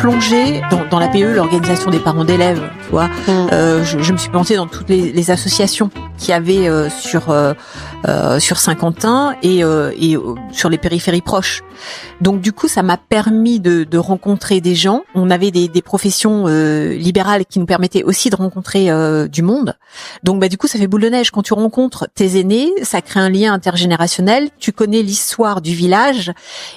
plongée dans la PE, l'organisation des parents d'élèves, tu vois. Je me suis plantée dans toutes les associations qu'il y avait sur Saint-Quentin et sur les périphéries proches. Donc du coup, ça m'a permis de rencontrer des gens. On avait des professions libérales qui nous permettaient aussi de rencontrer du monde. Donc du coup, ça fait boule de neige. Quand tu rencontres tes aînés, ça crée un lien intergénérationnel. Tu connais l'histoire du village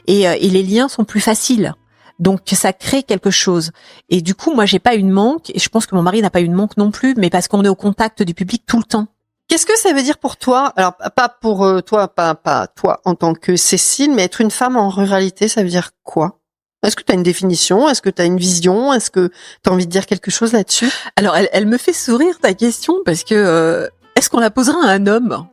et les liens sont plus faciles. Donc ça crée quelque chose. Et du coup, moi, j'ai pas eu de manque et je pense que mon mari n'a pas eu de manque non plus, mais parce qu'on est au contact du public tout le temps. Qu'est-ce que ça veut dire pour toi? Alors, pas pour toi, pas toi en tant que Cécile, mais être une femme en ruralité, ça veut dire quoi? Est-ce que tu as une définition? Est-ce que tu as une vision? Est-ce que tu as envie de dire quelque chose là-dessus? Alors, elle me fait sourire ta question parce que est-ce qu'on la posera à un homme?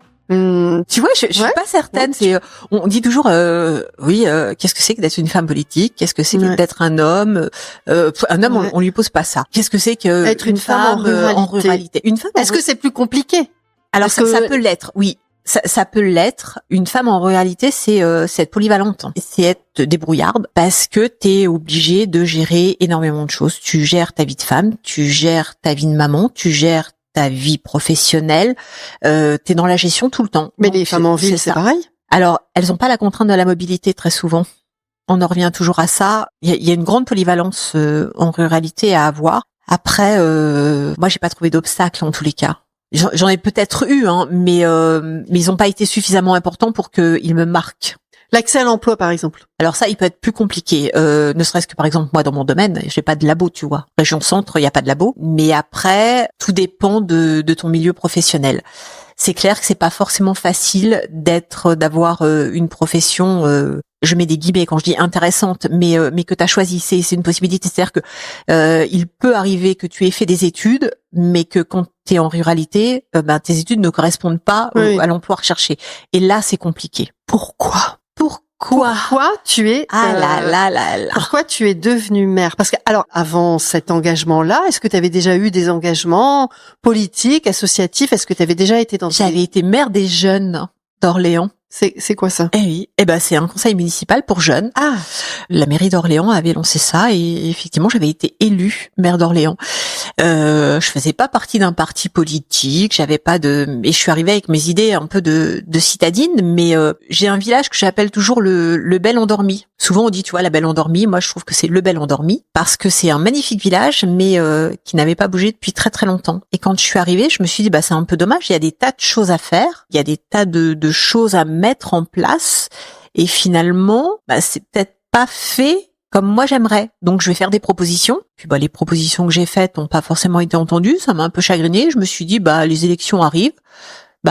Tu vois, je suis pas certaine. C'est, on dit toujours, qu'est-ce que c'est que d'être une femme politique? Qu'est-ce que c'est que d'être un homme? Un homme, on lui pose pas ça. Qu'est-ce que c'est que être une femme en ruralité? Une femme. Est-ce que c'est plus compliqué? Alors ça peut l'être, oui. Ça peut l'être. Une femme en ruralité, c'est être polyvalente, c'est être débrouillarde, parce que t'es obligée de gérer énormément de choses. Tu gères ta vie de femme, tu gères ta vie de maman, tu gères ta vie professionnelle. T'es dans la gestion tout le temps. Mais donc, les femmes en ville, c'est pareil. Alors, elles ont pas la contrainte de la mobilité très souvent. On en revient toujours à ça. Il y a une grande polyvalence en ruralité à avoir. Après, moi, j'ai pas trouvé d'obstacle en tous les cas. J'en ai peut-être eu, mais ils n'ont pas été suffisamment importants pour qu'ils me marquent. L'accès à l'emploi, par exemple. Alors ça, il peut être plus compliqué. Ne serait-ce que, par exemple, moi, dans mon domaine, j'ai pas de labo, tu vois. Région Centre, il y a pas de labo. Mais après, tout dépend de ton milieu professionnel. C'est clair que c'est pas forcément facile d'avoir une profession, je mets des guillemets quand je dis intéressante, mais que tu as choisi. C'est une possibilité. C'est-à-dire que il peut arriver que tu aies fait des études, mais que quand tu es en ruralité, tes études ne correspondent pas à l'emploi recherché. Et là, c'est compliqué. Pourquoi tu es pourquoi tu es devenue mère? Parce que alors avant cet engagement-là, est-ce que tu avais déjà eu des engagements politiques, associatifs? Est-ce que tu avais déjà été dans J'avais été maire des jeunes d'Orléans. C'est quoi ça? Eh oui, c'est un conseil municipal pour jeunes. Ah, la mairie d'Orléans avait lancé ça et effectivement, j'avais été élue maire d'Orléans. Je faisais pas partie d'un parti politique, et je suis arrivée avec mes idées un peu de citadine, mais j'ai un village que j'appelle toujours le Bel Endormi. Souvent on dit, tu vois, la Belle Endormie. Moi, je trouve que c'est le Bel Endormi parce que c'est un magnifique village, mais qui n'avait pas bougé depuis très très longtemps. Et quand je suis arrivée, je me suis dit, c'est un peu dommage. Il y a des tas de choses à faire, il y a des tas de choses à mettre en place, et finalement, c'est peut-être pas fait comme moi j'aimerais. Donc je vais faire des propositions. Puis les propositions que j'ai faites n'ont pas forcément été entendues. Ça m'a un peu chagrinée. Je me suis dit les élections arrivent.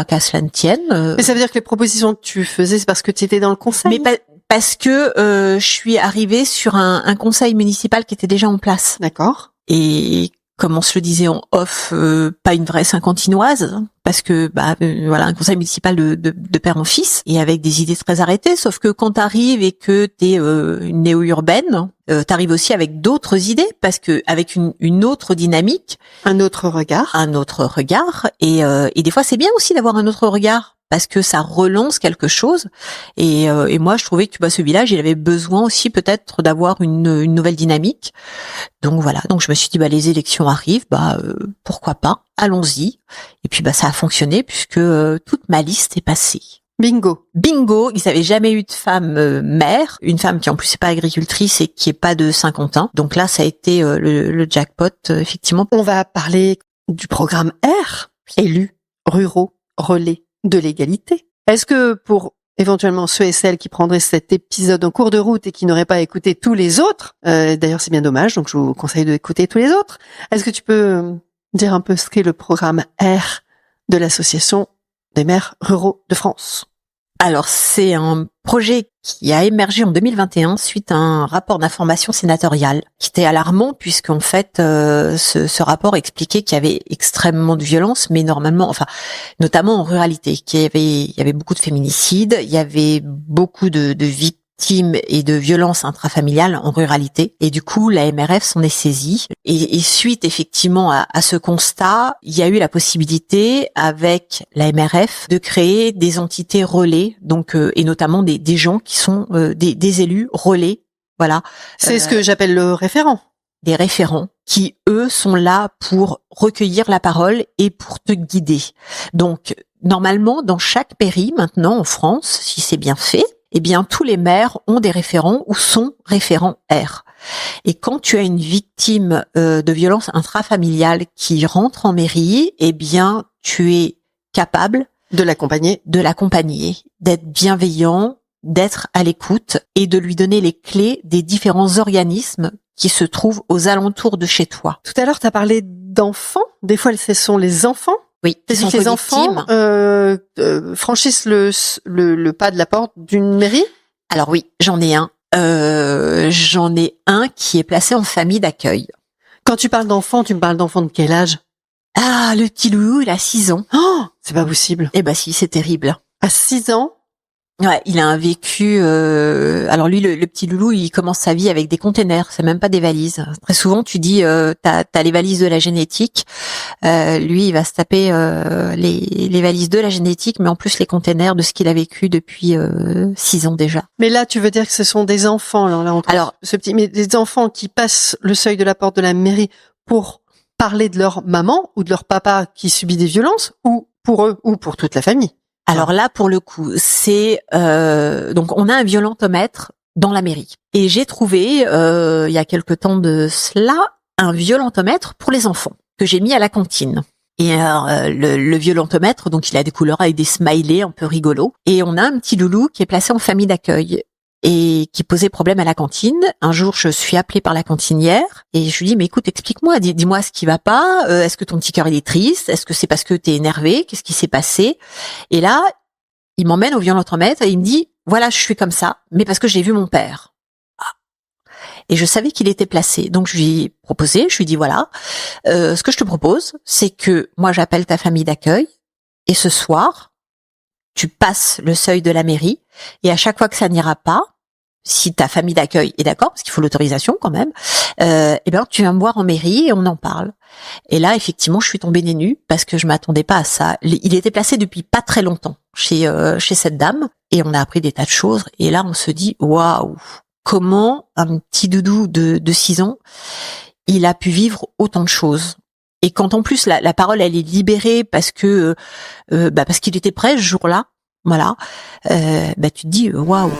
Qu'à cela ne tienne. Mais ça veut dire que les propositions que tu faisais, c'est parce que tu étais dans le conseil? Mais parce que je suis arrivée sur un conseil municipal qui était déjà en place. D'accord. Et comme on se le disait en off, pas une vraie Saint-Quentinoise, parce que un conseil municipal de père en fils, et avec des idées très arrêtées. Sauf que quand t'arrives et que t'es une néo-urbaine, t'arrives aussi avec d'autres idées, parce que avec une autre dynamique, un autre regard, et des fois c'est bien aussi d'avoir un autre regard, parce que ça relance quelque chose. Et moi, je trouvais que ce village, il avait besoin aussi peut-être d'avoir une nouvelle dynamique. Donc voilà. Donc je me suis dit, les élections arrivent, pourquoi pas, allons-y. Et puis ça a fonctionné puisque toute ma liste est passée. Bingo. Ils n'avaient jamais eu de femme mère, une femme qui en plus n'est pas agricultrice et qui est pas de Saint-Quentin. Donc là, ça a été le jackpot, effectivement. On va parler du programme R, élus, ruraux, relais de l'égalité. Est-ce que pour éventuellement ceux et celles qui prendraient cet épisode en cours de route et qui n'auraient pas écouté tous les autres, d'ailleurs c'est bien dommage, donc je vous conseille d'écouter tous les autres, est-ce que tu peux dire un peu ce qu'est le programme R de l'Association des maires ruraux de France? Alors, c'est un projet qui a émergé en 2021 suite à un rapport d'information sénatorial qui était alarmant puisqu'en fait, ce rapport expliquait qu'il y avait extrêmement de violence, mais notamment en ruralité, il y avait beaucoup de féminicides, il y avait beaucoup de victimes et de violences intrafamiliales en ruralité. Et du coup, la MRF s'en est saisie. Et suite effectivement à ce constat, il y a eu la possibilité avec la MRF de créer des entités relais, donc et notamment des gens qui sont des élus relais. Voilà. C'est ce que j'appelle le référent. des référents qui, eux, sont là pour recueillir la parole et pour te guider. Donc, normalement, dans chaque mairie, maintenant, en France, si c'est bien fait, eh bien, tous les maires ont des référents ou sont référents R. Et quand tu as une victime de violence intrafamiliale qui rentre en mairie, eh bien, tu es capable de l'accompagner, d'être bienveillant, d'être à l'écoute et de lui donner les clés des différents organismes qui se trouvent aux alentours de chez toi. Tout à l'heure, tu as parlé d'enfants. Des fois, ce sont les enfants. Oui, les enfants franchissent le pas de la porte d'une mairie. Alors oui, j'en ai un. J'en ai un qui est placé en famille d'accueil. Quand tu parles d'enfants, tu me parles d'enfants de quel âge? Ah, le petit loulou, il a 6 ans. Oh, c'est pas possible. Eh ben si, c'est terrible. À 6 ans? Ouais, il a un vécu. Alors lui, le petit loulou, il commence sa vie avec des containers. C'est même pas des valises. Très souvent, tu dis, t'as les valises de la génétique. Lui, il va se taper les valises de la génétique, mais en plus les containers de ce qu'il a vécu depuis 6 ans déjà. Mais là, tu veux dire que ce sont des enfants, alors ce petit, mais des enfants qui passent le seuil de la porte de la mairie pour parler de leur maman ou de leur papa qui subit des violences, ou pour eux ou pour toute la famille. Alors là, pour le coup, c'est donc on a un violentomètre dans la mairie, et j'ai trouvé il y a quelque temps de cela un violentomètre pour les enfants que j'ai mis à la cantine. Et le violentomètre, donc il a des couleurs avec des smileys un peu rigolos, et on a un petit loulou qui est placé en famille d'accueil et qui posait problème à la cantine. Un jour, je suis appelée par la cantinière et je lui dis, mais écoute, explique-moi, dis-moi ce qui va pas. Est-ce que ton petit cœur il est triste? Est-ce que c'est parce que t'es énervé? Qu'est-ce qui s'est passé? Et là, il m'emmène au violentomètre et il me dit, voilà, je suis comme ça, mais parce que j'ai vu mon père. Et je savais qu'il était placé, donc je lui ai proposé, je lui ai dit, voilà, ce que je te propose, c'est que moi j'appelle ta famille d'accueil et ce soir, tu passes le seuil de la mairie, et à chaque fois que ça n'ira pas, si ta famille d'accueil est d'accord, parce qu'il faut l'autorisation quand même, eh ben tu viens me voir en mairie et on en parle. Et là, effectivement, je suis tombée des nues parce que je m'attendais pas à ça. Il était placé depuis pas très longtemps chez cette dame, et on a appris des tas de choses. Et là, on se dit, waouh, comment un petit doudou de 6 ans, il a pu vivre autant de choses. Et quand en plus la parole elle est libérée parce que parce qu'il était prêt ce jour-là, voilà, tu te dis waouh.